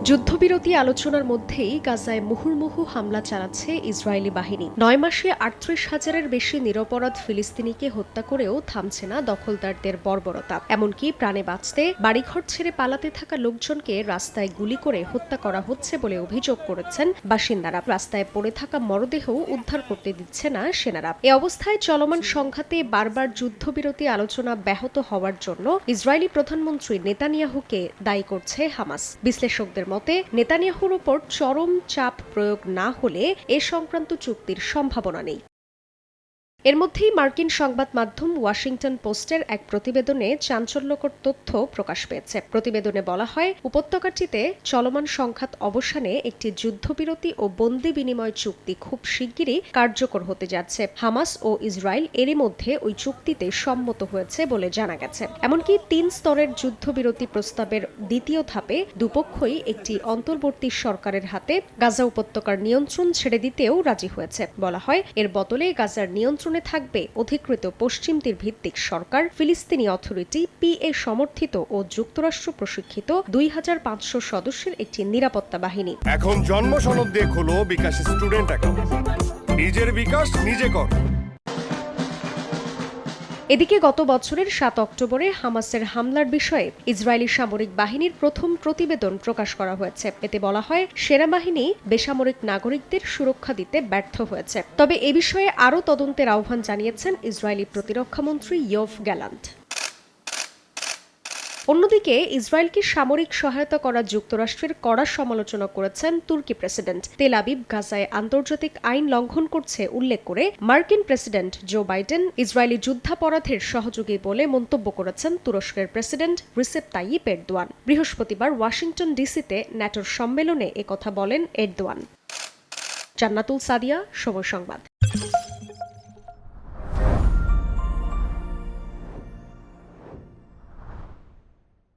যুদ্ধবিরতি আলোচনার মধ্যেই গাজায় মুহুর্মুহু হামলা চালাচ্ছে ইসরায়েলি বাহিনী। ৯ মাসে ৩৮,০০০-এর বেশি নিরপরাধ ফিলিস্তিনিকে হত্যা করেও থামছে না দখলদারদের বর্বরতা। এমনকি প্রাণে বাঁচতে বাড়িঘর ছেড়ে পালাতে থাকা লোকজনকে রাস্তায় গুলি করে হত্যা করা হচ্ছে বলে অভিযোগ করেছেন বাসিন্দারা। রাস্তায় পড়ে থাকা মরদেহও উদ্ধার করতে দিচ্ছে না সেনারা। এ অবস্থায় চলমান সংঘাতে বারবার যুদ্ধবিরতি আলোচনা ব্যাহত হওয়ার জন্য ইসরায়েলি প্রধানমন্ত্রী নেতানিয়াহুকে দায়ী করছে হামাস। বিশ্লেষকদের মতে নেতানিয়াহুর উপর চরম চাপ প্রয়োগ না হলে এ সংক্রান্ত চুক্তির সম্ভাবনা নেই। এর মধ্যেই মার্কিন সংবাদ মাধ্যম ওয়াশিংটন পোস্টের এক প্রতিবেদনে চাঞ্চল্যকর তথ্য প্রকাশ পেয়েছে। প্রতিবেদনে বলা হয়, উপত্যকাটিতে চলমান সংঘাত অবসানে একটি যুদ্ধবিরতি ও বন্দি বিনিময় চুক্তি খুব শিগগিরই কার্যকর হতে যাচ্ছে। হামাস ও ইসরায়েল এরই মধ্যে ওই চুক্তিতে সম্মত হয়েছে বলে জানা গেছে। এমনকি ৩ স্তরের যুদ্ধবিরতি প্রস্তাবের দ্বিতীয় ধাপে দুপক্ষই একটি অন্তর্বর্তী সরকারের হাতে গাজা উপত্যকার নিয়ন্ত্রণ ছেড়ে দিতেও রাজি হয়েছে। বলা হয়, এর বদলে গাজার নিয়ন্ত্রণ থাকবে অধিকৃত পশ্চিম তীর ভিত্তিক সরকার, ফিলিস্তিনি অথরিটি, পিএ সমর্থিত ও যুক্তরাষ্ট্র প্রশিক্ষিত ২৫০০ সদস্যের একটি নিরাপত্তা বাহিনী। এখন জন্ম সনদ দিয়ে খোলো বিকাশ স্টুডেন্ট অ্যাকাউন্ট। নিজের বিকাশ নিজে কর। এদিকে গত বছরের ৭ অক্টোবরে হামাসের হামলার বিষয়ে ইসরায়েলি সামরিক বাহিনীর প্রথম প্রতিবেদন প্রকাশ করা হয়েছে। এতে বলা হয়, সেনাবাহিনী বেসামরিক নাগরিকদের সুরক্ষা দিতে ব্যর্থ হয়েছে। তবে এ বিষয়ে আরও তদন্তের আহ্বান জানিয়েছেন ইসরায়েলি প্রতিরক্ষামন্ত্রী ইয়োভ গ্যালান্ট। অন্যদিকে ইসরায়েলকে সামরিক সহায়তা করা যুক্তরাষ্ট্রের কড়া সমালোচনা করেছেন তুর্কি প্রেসিডেন্ট। তেল আবিব গাজায় আন্তর্জাতিক আইন লঙ্ঘন করছে উল্লেখ করে মার্কিন প্রেসিডেন্ট জো বাইডেন ইসরায়েলি যুদ্ধাপরাধের সহযোগী বলে মন্তব্য করেছেন তুরস্কের প্রেসিডেন্ট রিসেপ তাইয়িপ এরদোয়ান। বৃহস্পতিবার ওয়াশিংটন ডিসিতে ন্যাটোর সম্মেলনে একথা বলেন এরদোয়ান। জান্নাতুল সাদিয়া, সময় সংবাদ।